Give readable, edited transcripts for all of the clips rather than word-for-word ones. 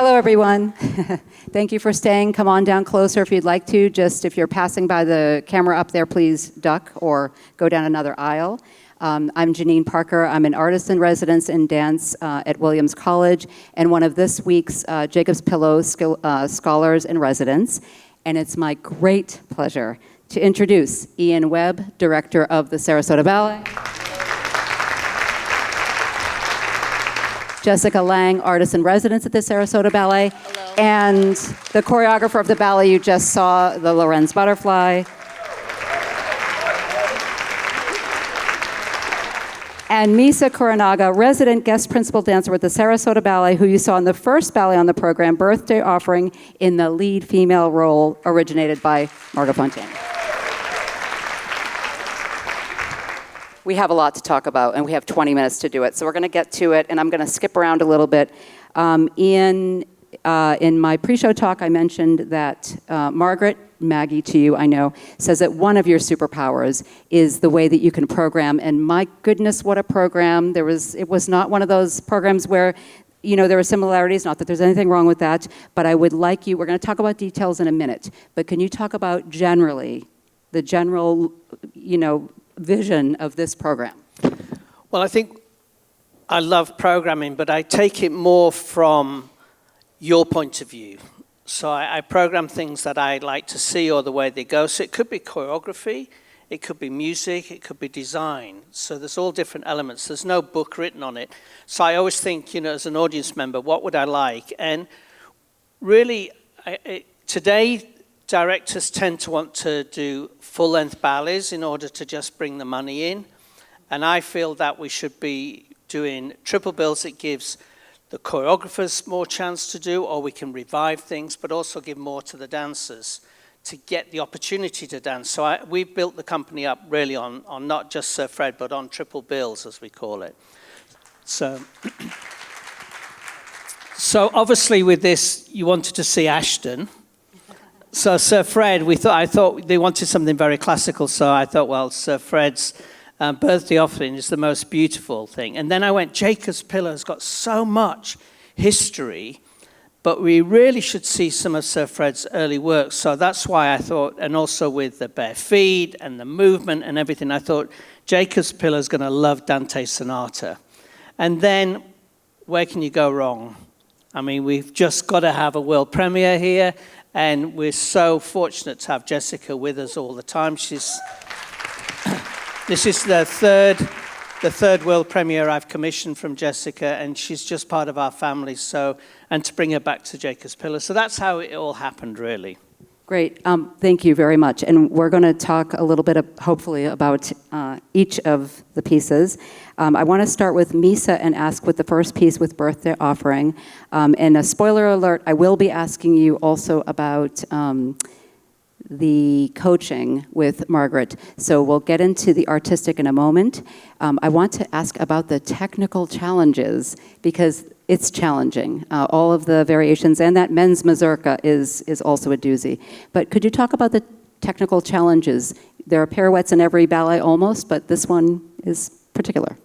Hello, everyone. Thank you for staying. Come on down closer if you'd like to. Just if you're passing by the camera up there, please duck or go down another aisle. I'm Janine Parker. I'm an artist in residence in dance at Williams College and one of this week's Jacob's Pillow Scholars in Residence. And it's my great pleasure to introduce Ian Webb, director of the Sarasota Ballet. Jessica Lang, artist in residence at the Sarasota Ballet. Hello. And the choreographer of the ballet you just saw, the Lorenz Butterfly. And Misa Kuranaga, resident guest principal dancer with the Sarasota Ballet, who you saw in the first ballet on the program, Birthday Offering, in the lead female role originated by Margot Fontaine. We have a lot to talk about, and we have 20 minutes to do it. So we're going to get to it, and I'm going to skip around a little bit. In my pre-show talk, I mentioned that Margaret, Maggie to you, I know, says that one of your superpowers is the way that you can program. And my goodness, what a program. It was not one of those programs where, you know, there were similarities, not that there's anything wrong with that, but I would like you, we're going to talk about details in a minute, but can you talk about the general, you know, vision of this program? Well, I think I love programming, but I take it more from your point of view. So I program things that I like to see or the way they go. So it could be choreography, it could be music, it could be design. So there's all different elements. There's no book written on it. So I always think, you know, as an audience member, what would I like? And really, today, directors tend to want to do full-length ballets in order to just bring the money in. And I feel that we should be doing triple bills. It gives the choreographers more chance to do, or we can revive things, but also give more to the dancers to get the opportunity to dance. So we've built the company up really on not just Sir Fred, but on triple bills, as we call it. So obviously with this, you wanted to see Ashton. So Sir Fred, I thought they wanted something very classical, so I thought, well, Sir Fred's Birthday Offering is the most beautiful thing. And then I went, Jacob's Pillow has got so much history, but we really should see some of Sir Fred's early work. So that's why I thought, and also with the bare feet and the movement and everything, I thought Jacob's Pillow is going to love Dante Sonata. And then where can you go wrong? I mean, we've just got to have a world premiere here. And we're so fortunate to have Jessica with us all the time. This is the third world premiere I've commissioned from Jessica, and she's just part of our family. And to bring her back to Jacob's Pillow. So that's how it all happened, really. Great. Thank you very much. And we're going to talk a little bit, hopefully, about each of the pieces. I want to start with Misa and ask with the first piece with Birthday Offering. And a spoiler alert, I will be asking you also about the coaching with Margaret. So we'll get into the artistic in a moment. I want to ask about the technical challenges because it's challenging. All of the variations and that men's mazurka is also a doozy. But could you talk about the technical challenges? There are pirouettes in every ballet almost, but this one is particular.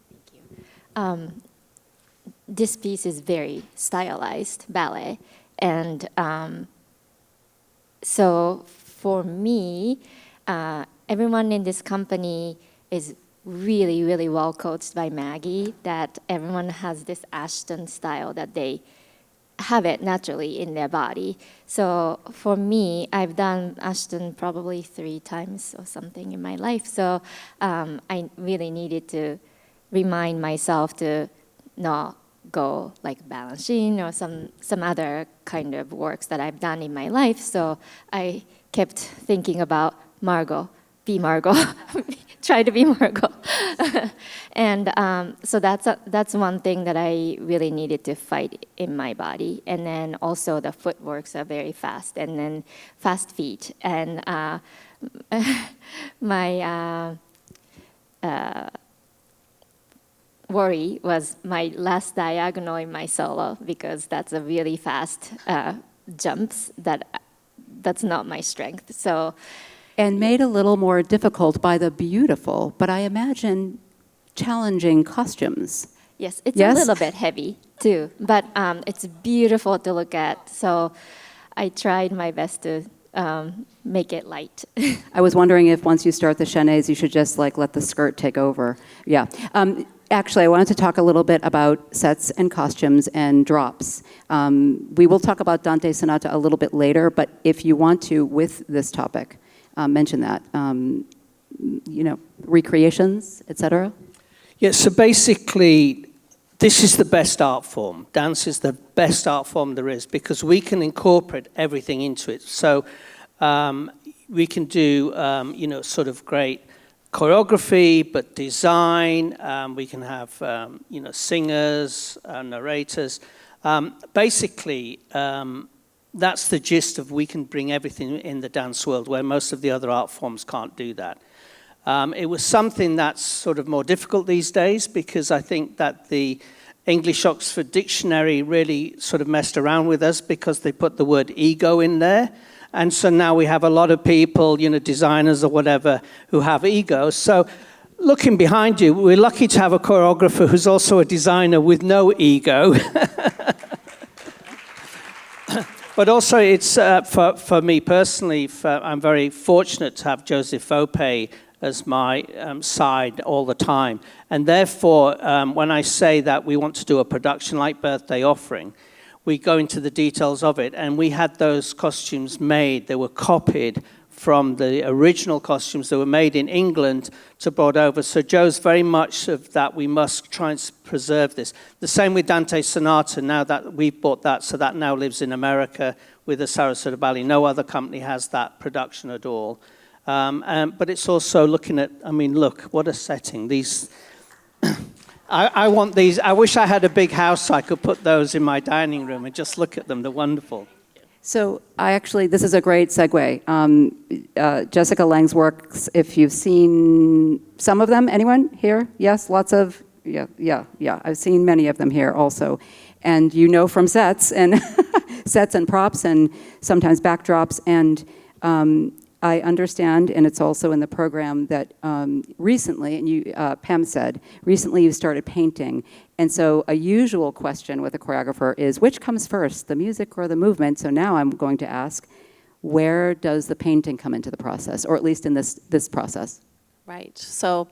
Thank you. This piece is very stylized ballet. And so for me, everyone in this company is really, really well coached by Maggie, that everyone has this Ashton style that they have it naturally in their body. So for me, I've done Ashton probably 3 times or something in my life. So I really needed to remind myself to not go like balancing or some other kind of works that I've done in my life. So I kept thinking about Margot, be Margot, try to be Margot. And so that's one thing that I really needed to fight in my body. And then also the footworks are very fast, and then fast feet. And my worry was my last diagonal in my solo, because that's a really fast jumps that's not my strength. So, and made a little more difficult by the beautiful, but I imagine challenging costumes. Yes, it's Yes? a little bit heavy too, but it's beautiful to look at. So I tried my best to make it light. I was wondering if once you start the chaînés, you should just like let the skirt take over. Yeah. Actually, I wanted to talk a little bit about sets and costumes and drops. We will talk about Dante Sonata a little bit later, but if you want to, with this topic, mention that. Recreations, etc. Yeah, so basically, this is the best art form. Dance is the best art form there is because we can incorporate everything into it. So we can do, sort of great choreography, but design. We can have, singers, narrators. Basically, that's the gist of we can bring everything in the dance world where most of the other art forms can't do that. It was something that's sort of more difficult these days because I think that the English Oxford Dictionary really sort of messed around with us because they put the word ego in there. And so now we have a lot of people, designers or whatever, who have egos. So looking behind you, we're lucky to have a choreographer who's also a designer with no ego. But also it's, for me personally, I'm very fortunate to have Joseph Opé as my side all the time. And therefore, when I say that we want to do a production like Birthday Offering, we go into the details of it. And we had those costumes made. They were copied from the original costumes that were made in England to brought over. So Joe's very much of that we must try and preserve this. The same with Dante Sonata, now that we've bought that, so that now lives in America with the Sarasota Ballet. No other company has that production at all. But it's also looking at, look, what a setting. These, I want these, I wish I had a big house so I could put those in my dining room and just look at them, they're wonderful. So this is a great segue. Jessica Lang's works, if you've seen some of them, anyone here? Yes, lots of, yeah. I've seen many of them here also. And from sets and sets and props and sometimes backdrops. And I understand, and it's also in the program, that recently, and Pam said, recently you started painting. And so a usual question with a choreographer is, which comes first, the music or the movement? So now I'm going to ask, where does the painting come into the process, or at least in this process? Right. So,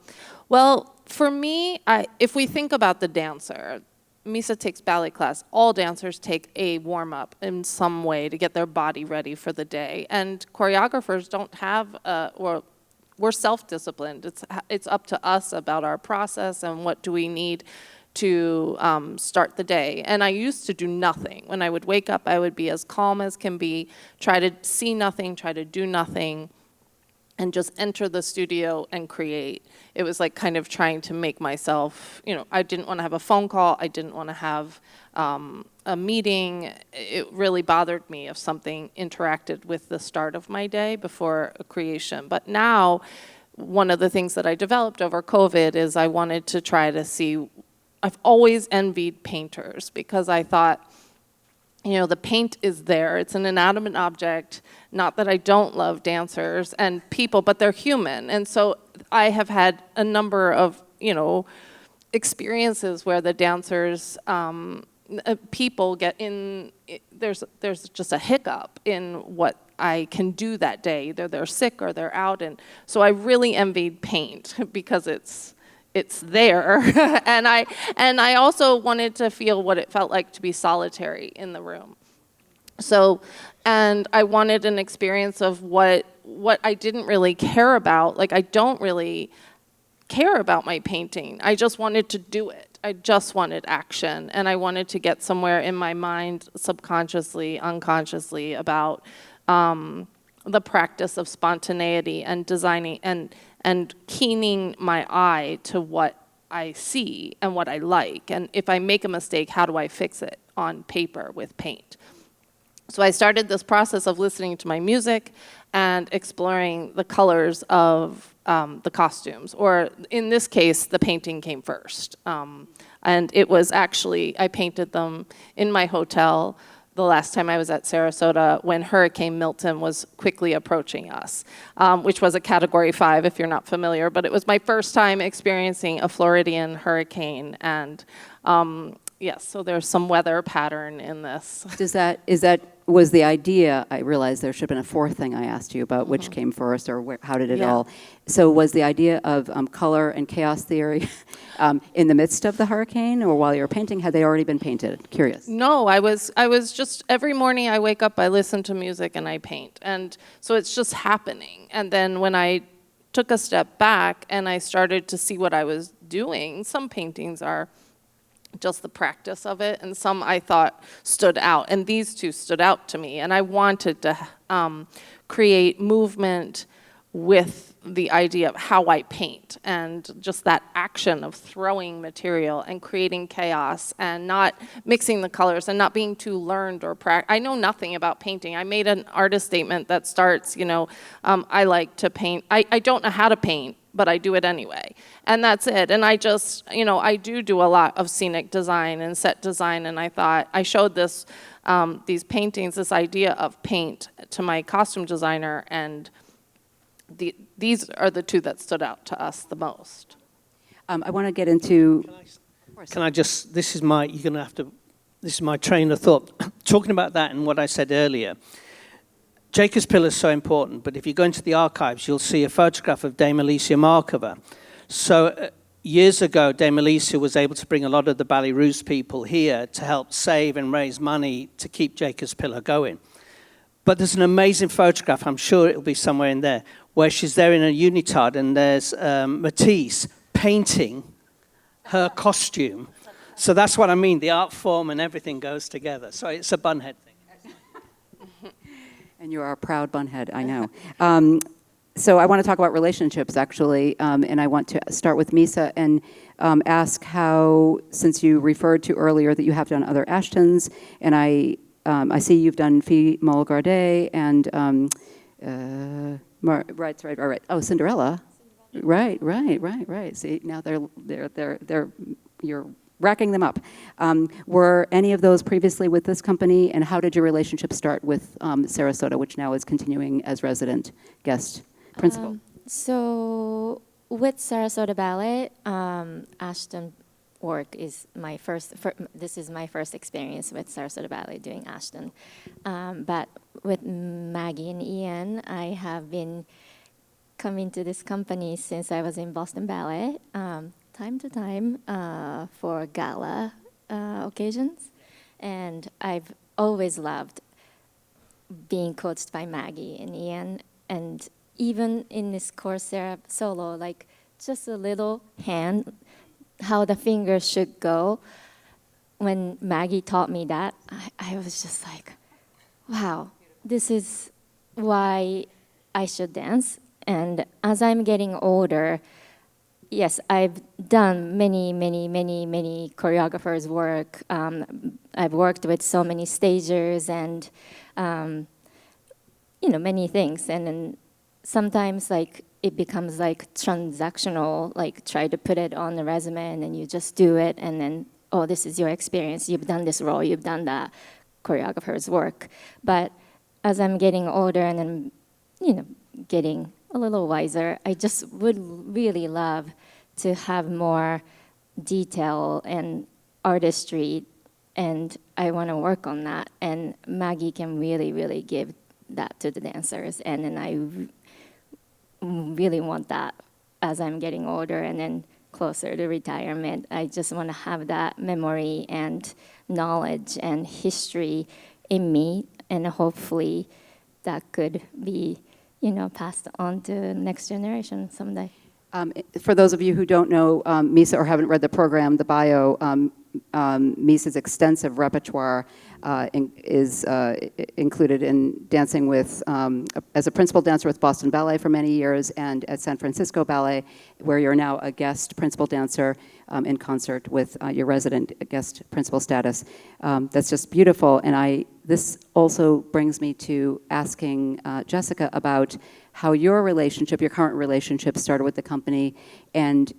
well, for me, if we think about the dancer, Misa takes ballet class. All dancers take a warm-up in some way to get their body ready for the day. And choreographers don't have, we're self-disciplined. It's up to us about our process and what do we need to start the day. And I used to do nothing. When I would wake up, I would be as calm as can be, try to see nothing, try to do nothing, and just enter the studio and create. It was like kind of trying to make myself, I didn't want to have a phone call. I didn't want to have a meeting. It really bothered me if something interacted with the start of my day before a creation. But now, one of the things that I developed over COVID is I wanted to try to see, I've always envied painters because I thought, the paint is there. It's an inanimate object. Not that I don't love dancers and people, but they're human. And so I have had a number of, experiences where the dancers, people get in, there's just a hiccup in what I can do that day. Either they're sick or they're out. And so I really envied paint because it's there. and I also wanted to feel what it felt like to be solitary in the room. So, and I wanted an experience of what I didn't really care about. Like, I don't really care about my painting. I just wanted to do it. I just wanted action. And I wanted to get somewhere in my mind, subconsciously, unconsciously, about the practice of spontaneity and designing and keening my eye to what I see and what I like. And if I make a mistake, how do I fix it on paper with paint? So I started this process of listening to my music and exploring the colors of the costumes. Or in this case, the painting came first. And it was actually, I painted them in my hotel the last time I was at Sarasota when Hurricane Milton was quickly approaching us, which was a Category 5 if you're not familiar. But it was my first time experiencing a Floridian hurricane, and yes, so there's some weather pattern in this. Was the idea, I realize there should have been a fourth thing I asked you about, which came first, or how did it Yeah. all? So was the idea of color and chaos theory in the midst of the hurricane, or while you were painting, had they already been painted? Curious. No, I was just, every morning I wake up, I listen to music and I paint. And so it's just happening. And then when I took a step back and I started to see what I was doing, some paintings are just the practice of it, and some I thought stood out, and these two stood out to me. And I wanted to create movement with the idea of how I paint, and just that action of throwing material and creating chaos and not mixing the colors and not being too learned or I know nothing about painting. I made an artist statement that starts, I like to paint. I don't know how to paint, but I do it anyway. And that's it. And I just, I do a lot of scenic design and set design, and I thought, I showed these paintings, this idea of paint to my costume designer, and these are the two that stood out to us the most. I want to get into... Can I just, this is my train of thought. Talking about that and what I said earlier, Jacob's Pillar is so important, but if you go into the archives, you'll see a photograph of Dame Alicia Markova. So years ago, Dame Alicia was able to bring a lot of the Belarus people here to help save and raise money to keep Jacob's Pillar going. But there's an amazing photograph, I'm sure it'll be somewhere in there, where she's there in a unitard, and there's Matisse painting her costume. So that's what I mean, the art form and everything goes together. So it's a bunhead thing. And you are a proud bunhead, I know. So I want to talk about relationships, actually, and I want to start with Misa and ask how, since you referred to earlier that you have done other Ashtons, and I see you've done Fille Malgarde and right. Oh, Cinderella. Right. See, now you're racking them up. Were any of those previously with this company, and how did your relationship start with Sarasota, which now is continuing as resident guest principal? So with Sarasota Ballet, Ashton work is my this is my first experience with Sarasota Ballet doing Ashton. But with Maggie and Ian, I have been coming to this company since I was in Boston Ballet, time to time for gala occasions. And I've always loved being coached by Maggie and Ian. And even in this Coursera solo, like just a little hand, how the fingers should go. When Maggie taught me that, I was just like, wow, this is why I should dance. And as I'm getting older, yes, I've done many choreographers' work. I've worked with so many stagers and, many things. And then sometimes, like, it becomes like transactional, like try to put it on the resume and then you just do it and then, oh, this is your experience. You've done this role, you've done that choreographer's work. But as I'm getting older and then, getting a little wiser, I just would really love to have more detail and artistry, and I want to work on that. And Maggie can really give that to the dancers, and then I really want that as I'm getting older and then closer to retirement. I just want to have that memory and knowledge and history in me, and hopefully that could be, passed on to the next generation someday. For those of you who don't know Misa or haven't read the program, the bio, Misa's extensive repertoire is included in dancing with, as a principal dancer with Boston Ballet for many years and at San Francisco Ballet, where you're now a guest principal dancer in concert with your resident guest principal status. That's just beautiful. And this also brings me to asking Jessica about how your current relationship started with the company, and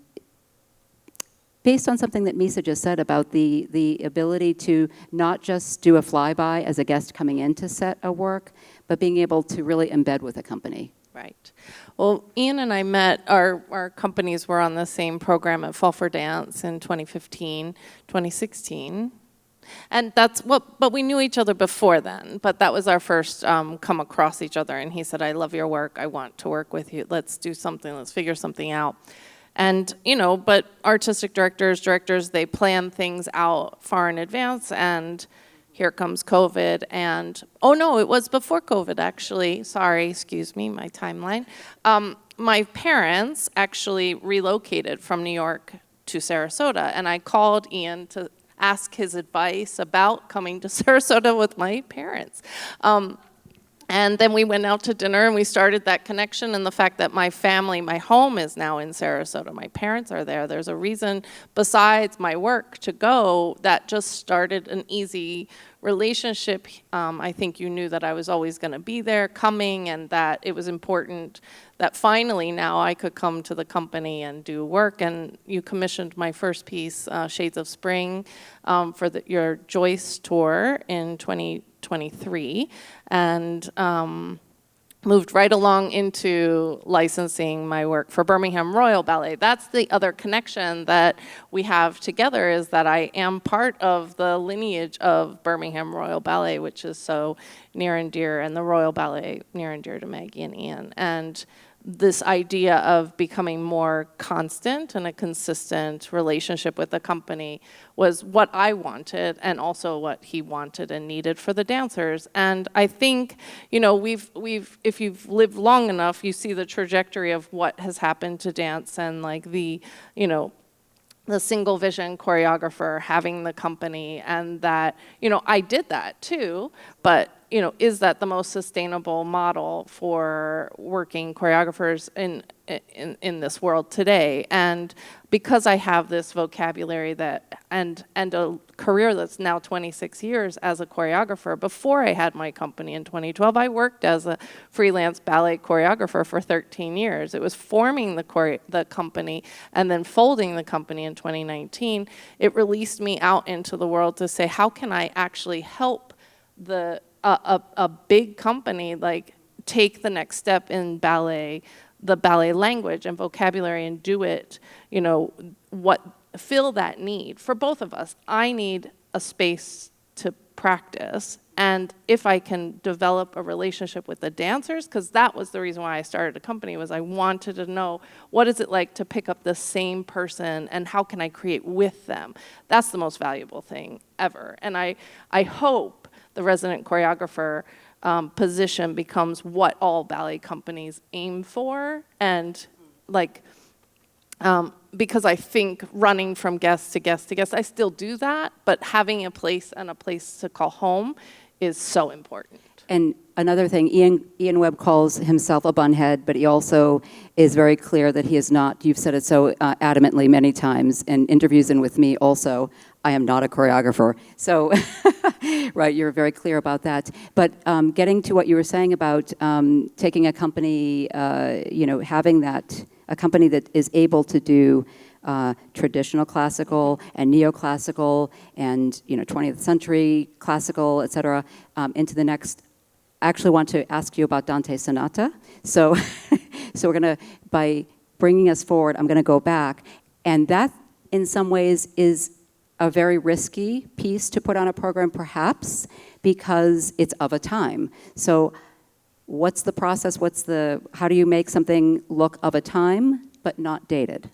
based on something that Misa just said about the ability to not just do a flyby as a guest coming in to set a work, but being able to really embed with a company. Right. Well, Ian and I met, our companies were on the same program at Fall for Dance in 2015, 2016. And but we knew each other before then, but that was our first come across each other. And he said, I love your work. I want to work with you. Let's do something. Let's figure something out. And, but artistic directors, they plan things out far in advance. And here comes COVID. And, oh no, it was before COVID, actually. Sorry, excuse me, my timeline. My parents actually relocated from New York to Sarasota. And I called Ian to ask his advice about coming to Sarasota with my parents. And then we went out to dinner and we started that connection, and the fact that my family, my home is now in Sarasota. My parents are there. There's a reason besides my work to go that just started an easy relationship. I think you knew that I was always going to be there coming, and that it was important that finally now I could come to the company and do work. And you commissioned my first piece, Shades of Spring, for your Joyce tour in 2023, and moved right along into licensing my work for Birmingham Royal Ballet. That's the other connection that we have together, is that I am part of the lineage of Birmingham Royal Ballet, which is so near and dear, and the Royal Ballet near and dear to Maggie and Ian. And this idea of becoming more constant and a consistent relationship with the company was what I wanted, and also what he wanted and needed for the dancers. And I think, we've if you've lived long enough, you see the trajectory of what has happened to dance, and like the single vision choreographer having the company, and that, I did that too, but is that the most sustainable model for working choreographers in this world today? And because I have this vocabulary and a career that's now 26 years as a choreographer, before I had my company in 2012, I worked as a freelance ballet choreographer for 13 years. It was forming the company and then folding the company in 2019. It released me out into the world to say, how can I actually help a big company take the next step in ballet, the ballet language and vocabulary, and do it, fill that need for both of us. I need a space to practice, and if I can develop a relationship with the dancers, because that was the reason why I started a company, was I wanted to know what is it like to pick up the same person, and how can I create with them. That's the most valuable thing ever. And I hope the resident choreographer position becomes what all ballet companies aim for, and because I think running from guest to guest to guest, I still do that, but having a place to call home is so important. And another thing, Ian Webb calls himself a bunhead, but he also is very clear that he is not. You've said it so adamantly many times in interviews and with me also. I am not a choreographer. So, right, you're very clear about that. But getting to what you were saying about taking a company, having a company that is able to do traditional classical and neoclassical and 20th century classical, et cetera, into the next. I actually want to ask you about Dante Sonata. So, so we're gonna, by bringing us forward, I'm gonna go back, and that in some ways is a very risky piece to put on a program, perhaps, because it's of a time. So what's the process? How do you make something look of a time, but not dated?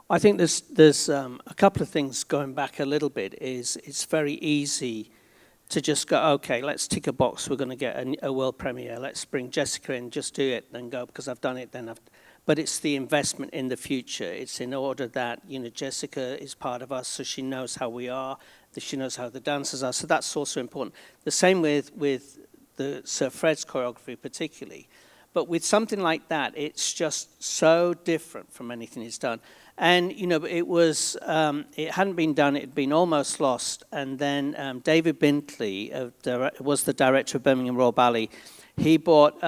I think there's a couple of things going back a little bit. It's very easy to just go, okay, let's tick a box, we're going to get a world premiere, let's bring Jessica in, just do it, then go, because I've done it, then but it's the investment in the future. It's in order that, Jessica is part of us, so she knows how we are, that she knows how the dancers are, so that's also important. The same with the Sir Fred's choreography particularly. But with something like that, it's just so different from anything he's done. And, it was, it hadn't been done, it had been almost lost. And then David Bintley was the director of Birmingham Royal Ballet. he brought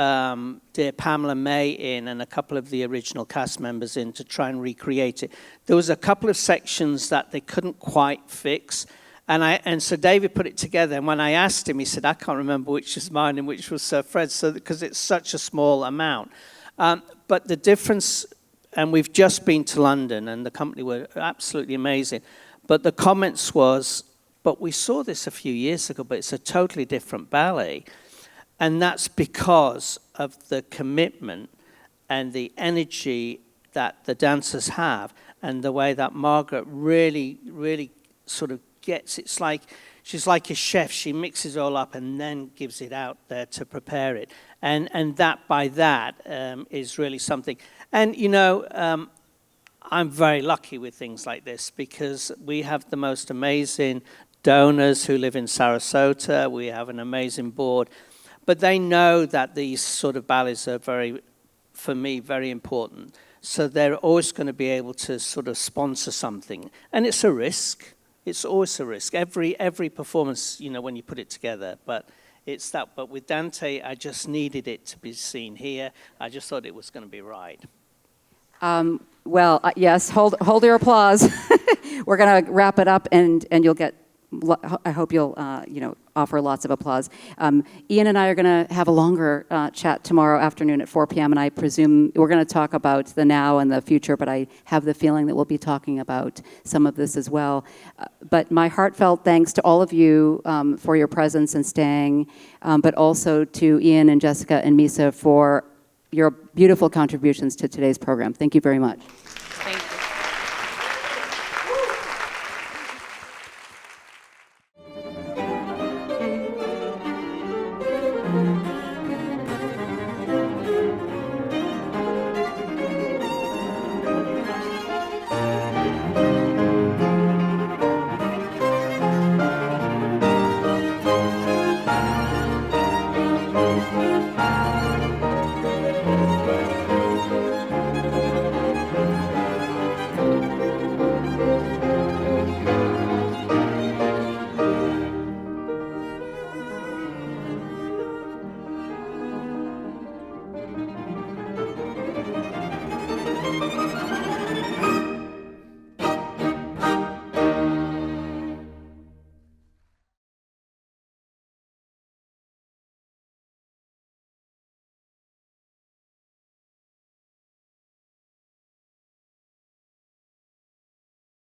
dear Pamela May in and a couple of the original cast members in to try and recreate it. There was a couple of sections that they couldn't quite fix. And so David put it together, and when I asked him, he said, I can't remember which is mine and which was Sir Fred's, because it's such a small amount. But the difference, and we've just been to London, and the company were absolutely amazing, but the comments was, but we saw this a few years ago, but it's a totally different ballet. And that's because of the commitment and the energy that the dancers have, and the way that Margaret really, really sort of gets, it's like, she's like a chef, she mixes it all up and then gives it out there to prepare it. And that by that is really something. And you know, I'm very lucky with things like this, because we have the most amazing donors who live in Sarasota, we have an amazing board, but they know that these sort of ballets are very, for me, very important. So they're always going to be able to sort of sponsor something. And it's a risk. It's always a risk. Every performance, you know, when you put it together, but it's that. But with Dante, I just needed it to be seen here. I just thought it was going to be right. Well, yes, hold your applause. We're going to wrap it up, and you'll get, I hope you'll, offer lots of applause. Ian and I are going to have a longer chat tomorrow afternoon at 4 p.m., and I presume we're going to talk about the now and the future, but I have the feeling that we'll be talking about some of this as well. But my heartfelt thanks to all of you for your presence and staying, but also to Ian and Jessica and Misa for your beautiful contributions to today's program. Thank you very much. Thank you.